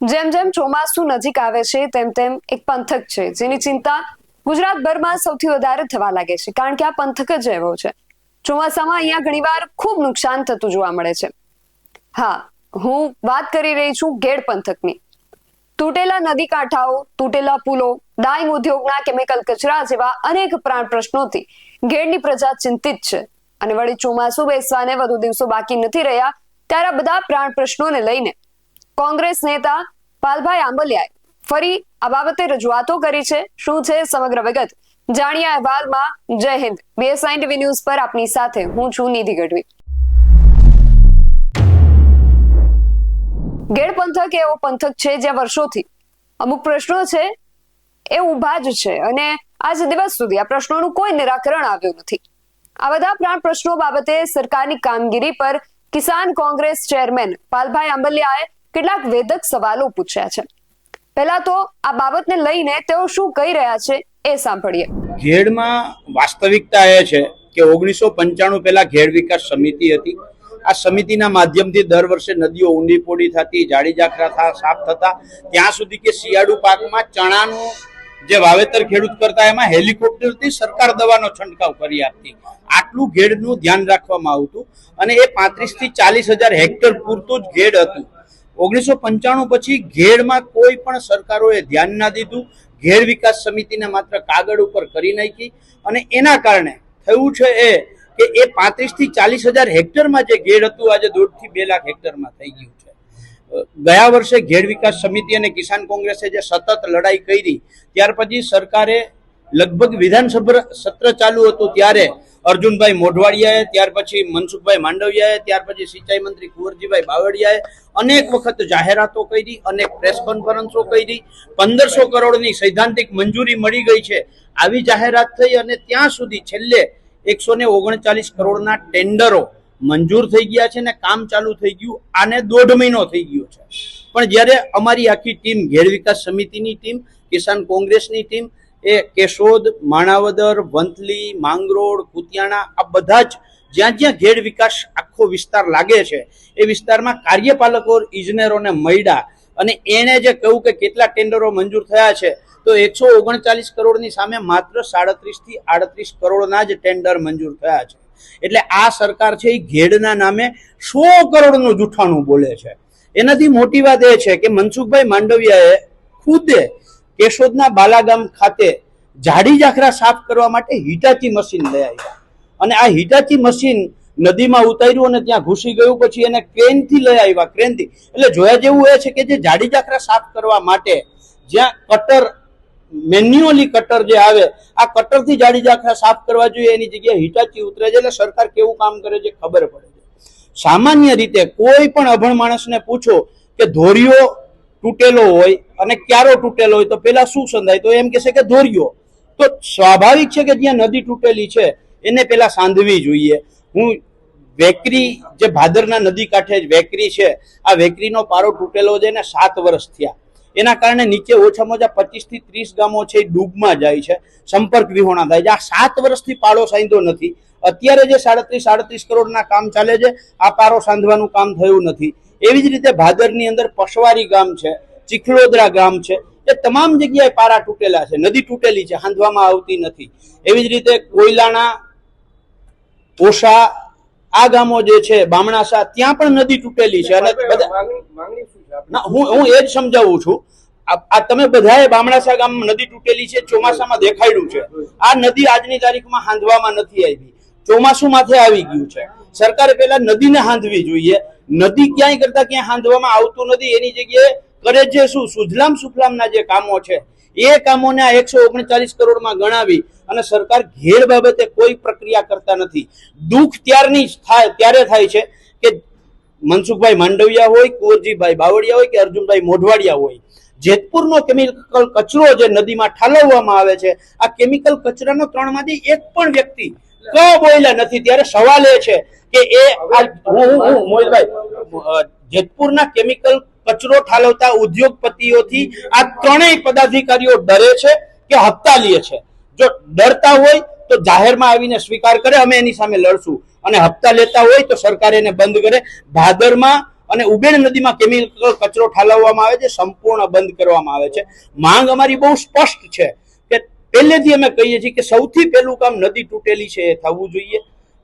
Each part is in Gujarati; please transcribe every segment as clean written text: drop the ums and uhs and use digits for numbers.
જેમ જેમ ચોમાસું નજીક આવે છે તેમ તેમ એક પંથક છે જેની ચિંતા ગુજરાતભરમાં સૌથી વધારે થવા લાગે છે, કારણ કે આ પંથક જ એવો છે. ચોમાસામાં અહીંયા ઘણીવાર ખૂબ નુકસાન થતું જોવા મળે છે. હા, હું વાત કરી રહી છું ગેડ પંથકની. તૂટેલા નદી કાંઠાઓ, તૂટેલા પુલો, ડાઇંગ ઉદ્યોગના કેમિકલ કચરા જેવા અનેક પ્રાણ પ્રશ્નોથી ગેડની પ્રજા ચિંતિત છે. અને વળી ચોમાસું બેસવાને વધુ દિવસો બાકી નથી રહ્યા ત્યારે બધા પ્રાણ પ્રશ્નોને લઈને કોંગ્રેસ નેતા પાલભાઈ આંબલિયાએ ફરી આ બાબતે રજૂઆતો કરી છે. શું છે સમગ્ર વિગત જાણીએ અહેવાલમાં. જય હિન્દ. BSI TV ન્યૂઝ પર આપની સાથે હું છું નિધિ ગઢવી. ગેડ પંથક એવો પંથક છે જ્યાં વર્ષોથી અમુક પ્રશ્નો છે એ ઉભા જ છે અને આજ દિવસ સુધી આ પ્રશ્નોનું કોઈ નિરાકરણ આવ્યું નથી. આ બધા પ્રાણ પ્રશ્નો બાબતે સરકારની કામગીરી પર કિસાન કોંગ્રેસ ચેરમેન પાલભાઈ આંબલિયાએ કેટલાક વેધક સવાલો પૂછ્યા છે. પહેલા તો આ બાબતને લઈને તેઓ શું કહી રહ્યા છે એ સાંભળીએ. ઘેડમાં વાસ્તવિકતા એ છે કે 1995 પહેલા ઘેડ વિકાસ સમિતિ હતી. આ સમિતિના માધ્યમથી દર વર્ષે નદીઓ ઊંડી પોડી થતી, જાડી જાખરા સાફ થતા, ત્યાં સુધી કે શિયાળુ પાકમાં ચણાનું જે વાવેતર ખેડૂત કરતા એમાં હેલિકોપ્ટરથી સરકાર દવાનો છંટકાવ કરી આપતી. આટલું ઘેડનું ધ્યાન રાખવામાં આવતું અને એ 35 થી 40,000 હેક્ટર પૂરતું જ ઘેડ હતું. 1995 પછી ઘેડમાં કોઈ પણ સરકારોએ ધ્યાન ના દીધું. ઘેડ વિકાસ સમિતિને માત્ર કાગળ ઉપર કરી નાખી અને એના કારણે થયું છે એ કે એ 35 થી 40,000 હેક્ટરમાં જે ઘેડ હતું આજે 1.5 થી 2 લાખ હેક્ટરમાં થઈ ગયું છે. ગયા વર્ષે ઘેડ વિકાસ સમિતિ અને કિસાન કોંગ્રેસે જે સતત લડાઈ કરી, ત્યાર પછી સરકારે લગભગ વિધાનસભા સત્ર ચાલુ હતું ત્યારે અર્જુનભાઈ મોઢવાડિયાએ, ત્યાર પછી મનસુખભાઈ માંડવિયાએ, ત્યાર પછી સિંચાઈ મંત્રી કુંવરજીભાઈ બાવળિયાએ અનેક વખત જાહેરાતો કરી, અનેક પ્રેસ કોન્ફરન્સો કરી. 1500 કરોડની સૈદ્ધાંતિક મંજૂરી મળી ગઈ છે આવી જાહેરાત થઈ અને ત્યાં સુધી છેલ્લે 139 કરોડના ટેન્ડરો મંજૂર થઈ ગયા છે ને કામ ચાલુ થઈ ગયું. આને 1.5 મહિનો થઈ ગયો છે. પણ જ્યારે અમારી આખી ટીમ, ઘેડ વિકાસ સમિતિની ટીમ, કિસાન કોંગ્રેસની ટીમ, એ કેશોદ, માણાવદર, વંથલી, માંગરોળ, કુતિયાણા આ બધા જ જ્યાં જ્યાં ઘેડ વિકાસ આખો વિસ્તાર લાગે છે એ વિસ્તારમાં કાર્યપાલકો ઇજનેરોને મળ્યા અને એને જે કહ્યું કે કેટલા ટેન્ડરો મંજૂર થયા છે તો 139 કરોડની સામે માત્ર 37 થી 38 કરોડના જ ટેન્ડર મંજૂર થયા છે. એટલે આ સરકાર છે એ ઘેડના નામે 100 કરોડનું જૂઠાણું બોલે છે. એનાથી મોટી વાત એ છે કે મનસુખભાઈ માંડવિયાએ ખુદે કેશોદના બાલાગામ ખાતે જાડી જાખરા સાફ કરવા માટે હિટાચી મશીન લઈ આવ્યા અને આ હિટાચી મશીન નદીમાં ઉતાર્યું અને ત્યાં ઘૂસી ગયું. પછી એને ક્રેનથી લઈ આવ્યા, ક્રેનથી. એટલે જોયા જેવું એ છે કે જે જાડી જાખરા સાફ કરવા માટે જ્યાં કટર, મેન્યુઅલી કટર જે આવે, આ કટરથી જાડી જાખરા સાફ કરવા જોઈએ એની જગ્યાએ હિટાચી ઉતરે છે. એટલે સરકાર કેવું કામ કરે છે ખબર પડે છે. સામાન્ય રીતે કોઈ પણ અભણ માણસને પૂછો કે ધોરિયો તૂટેલો હોય અને ક્યારો તૂટેલો હોય તો પેલા શું સંધાય, તો એમ કહેશે કે ધોરિયો. તો સ્વાભાવિક છે કે જ્યાં નદી તૂટેલી છે એને પેલા સાંધવી જોઈએ. હું વેકરી, જે ભાદરના નદી કાંઠે જ વેકરી છે, આ વેકરીનો પારો તૂટેલો છે ને 7 વર્ષ થયા. એના કારણે નીચે ઓછામાં ઓછા 25 થી 30 ગામો છે એ ડૂબમાં જાય છે, સંપર્ક વિહોણા થાય છે. આ 7 વર્ષથી પાડો સાંધ્યો નથી. અત્યારે જે 37 કરોડના કામ ચાલે છે આ પારો સાંધવાનું કામ થયું નથી. એવી જ રીતે ભાદરની અંદર પશવારી ગામ છે, ચીખલોદરા ગામ છે, એ તમામ જગ્યાએ પારા તૂટેલા છે, નદી તૂટેલી છે, હાંધવામાં આવતી નથી. એવી જ રીતે કોયલાણા, ઓશા આ ગામો જે છે, બામણાસા, ત્યાં પણ નદી તૂટેલી છે. અને હું એ જ સમજાવું છું. આ તમે બધાએ બામણાસા ગામમાં નદી તૂટેલી છે, ચોમાસામાં દેખાડ્યું છે. આ નદી આજની તારીખમાં હાંધવામાં નથી આવી, ચોમાસું માથે આવી ગયું છે. સરકારે પેલા નદીને હાંધવી જોઈએ. નદી ક્યાંય કરતા ક્યાંય હાંધવામાં આવતું નથી. એની જગ્યાએ કરે છે શું, સુજલામ સુફલામના જે કામો છે એ કામોને આ 139 કરોડમાં ગણાવી અને સરકાર ઘેડ બાબતે કોઈ પ્રક્રિયા કરતા નથી. દુઃખ ત્યારે થાય છે કે મનસુખભાઈ માંડવિયા હોય, કુંવરજીભાઈ બાવળિયા હોય કે અર્જુનભાઈ મોઢવાડિયા હોય, જેતપુરનો કેમિકલ કચરો જે નદીમાં ઠાલવવામાં આવે છે, આ કેમિકલ કચરાનો 3 માંથી એક પણ વ્યક્તિ બોલ્યા નથી. ત્યારે સવાલ એ છે કે એ મોહિતભાઈ, જેતપુરના કેમિકલ કચરો ઠાલવતા ઉદ્યોગપતિઓથી આ 3 પદાધિકારીઓ ડરે છે કે હપ્તા લે છે. જો ડરતા હોય તો જાહેરમાં આવીને સ્વીકાર કરે, અમે એની સામે લડશું, અને હપ્તા લેતા હોય તો સરકાર એને બંધ કરે. ભાદરમાં અને ઉબેણ નદીમાં કેમિકલ કચરો ઠાલવવામાં આવે છે, સંપૂર્ણ બંધ કરવામાં આવે છે. માંગ અમારી બહુ સ્પષ્ટ છે કે પહેલેથી અમે કહીએ છીએ કે સૌથી પહેલું કામ નદી તૂટેલી છે એ થવું જોઈએ.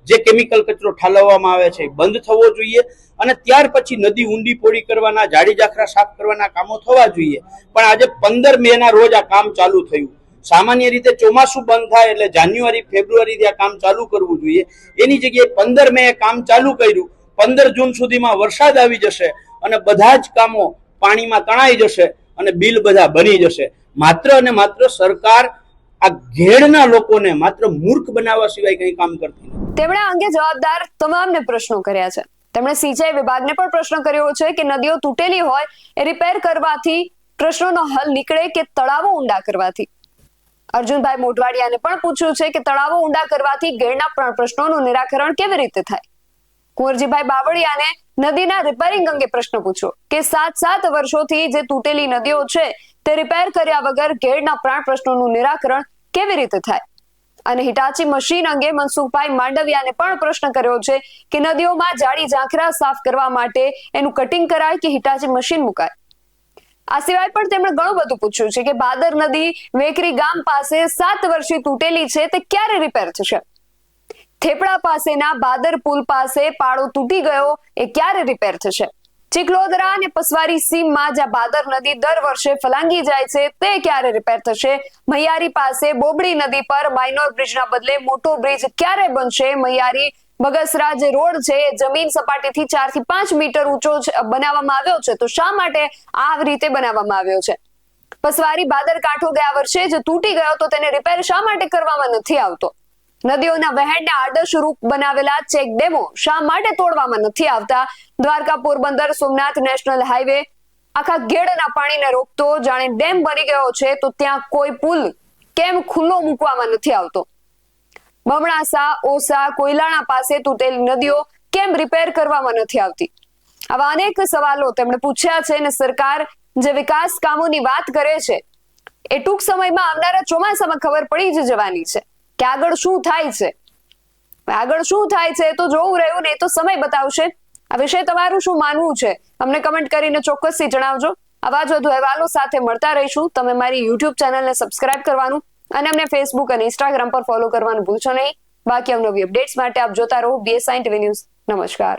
જે કેમિકલ કચરો ઠાલવવામાં આવે છે એ બંધ થવો જોઈએ અને ત્યાર પછી નદી ઊંડી પોળી કરવાના, જાડી જાખરા સાફ કરવાના કામો થવા જોઈએ. પણ આજે 15 મે ના રોજ આ કામ ચાલુ થયું. સામાન્ય રીતે ચોમાસું બંધ થાય એટલે જાન્યુઆરી ફેબ્રુઆરીથી આ કામ ચાલુ કરવું જોઈએ. એની જગ્યાએ 15 મે કામ ચાલુ કર્યું. 15 જૂન સુધીમાં વરસાદ આવી જશે અને બધા જ કામો પાણીમાં તણાઈ જશે અને બિલ બધા બની જશે. માત્ર અને માત્ર સરકાર આ ઘેડના લોકોને માત્ર મૂર્ખ બનાવવા સિવાય કંઈ કામ કરતી નથી. તેમણે આ અંગે જવાબદાર તમામને પ્રશ્નો કર્યા છે. તેમણે સિંચાઈ વિભાગને પણ પ્રશ્ન કર્યો છે કે નદીઓ તૂટેલી હોય એ રિપેર કરવાથી પ્રશ્નોનો હલ નીકળે કે તળાવો ઊંડા કરવાથી. અર્જુનભાઈ મોઢવાડિયાને પણ પૂછ્યું છે કે તળાવો ઊંડા કરવાથી ઘેડના પ્રશ્નોનું નિરાકરણ કેવી રીતે થાય. કુંવરજીભાઈ બાવળિયાને નદીના રિપેરિંગ અંગે પ્રશ્ન પૂછ્યો કે 7 વર્ષોથી જે તૂટેલી નદીઓ છે તે રિપેર કર્યા વગર ઘેડના પ્રાણ પ્રશ્નોનું નિરાકરણ કેવી રીતે થાય. અને હિટાચી મશીન અંગે મનસુખભાઈ માંડવિયાને પણ પ્રશ્ન કર્યો છે કે નદીઓમાં જાડી ઝાંખરા સાફ કરવા માટે એનું કટિંગ કરાય કે હિટાચી મશીન મુકાય. આ સિવાય પણ તેમણે ઘણું બધું પૂછ્યું છે કે બાદર નદી વેકરી ગામ પાસે 7 વર્ષથી તૂટેલી છે તે ક્યારે રિપેર થશે. થેપડા પાસેના બાદર પુલ પાસે પાળો તૂટી ગયો એ ક્યારે રિપેર થશે. ચિખલોદરા અને પસવારી સીમમાં જ્યાં બાદર નદી દર વર્ષે ફલાંગી જાય છે તે ક્યારે રિપેર થશે. મૈયારી પાસે બોબડી નદી પર માઇનોર બ્રિજના બદલે મોટો બ્રિજ ક્યારે બનશે. મૈયારી બગસરા જે રોડ છે એ જમીન સપાટીથી 4 થી 5 મીટર ઊંચો બનાવવામાં આવ્યો છે તો શા માટે આ રીતે બનાવવામાં આવ્યો છે. પસવારી બાદર કાંઠો ગયા વર્ષે જે તૂટી ગયો તો તેને રિપેર શા માટે કરવામાં નથી આવતો. નદીઓના વહેણને આદર્શ રૂપ બનાવેલા ચેક ડેમો શા માટે તોડવામાં નથી આવતા. દ્વારકા પોરબંદર સોમનાથ નેશનલ હાઈવે આખા ઘેડના પાણીને રોકતો જાણે ડેમ બની ગયો છે તો ત્યાં કોઈ પુલ કેમ ખુલ્લો મૂકવામાં નથી આવતો. બમણાસા, ઓસા, કોયલાણા પાસે તૂટેલી નદીઓ કેમ રિપેર કરવામાં નથી આવતી. આવા અનેક સવાલો તેમણે પૂછ્યા છે અને સરકાર જે વિકાસ કામોની વાત કરે છે એ ટૂંક સમયમાં આવનારા ચોમાસામાં ખબર પડી જ જવાની છે કે આગળ શું થાય છે. આગળ શું થાય છે તો જોવું રહ્યું ને એ તો સમય બતાવશે. આ વિશે તમારું શું માનવું છે અમને કમેન્ટ કરીને ચોક્કસથી જણાવજો. આવા જ વધુ અહેવાલો સાથે મળતા રહીશું. તમે મારી YouTube ચેનલને સબસ્ક્રાઇબ કરવાનું અને અમને Facebook અને Instagram પર ફોલો કરવાનું ભૂલશો નહીં. બાકી અવનવી અપડેટ્સ માટે આપ જોતા રહો BSI TV ન્યૂઝ. નમસ્કાર.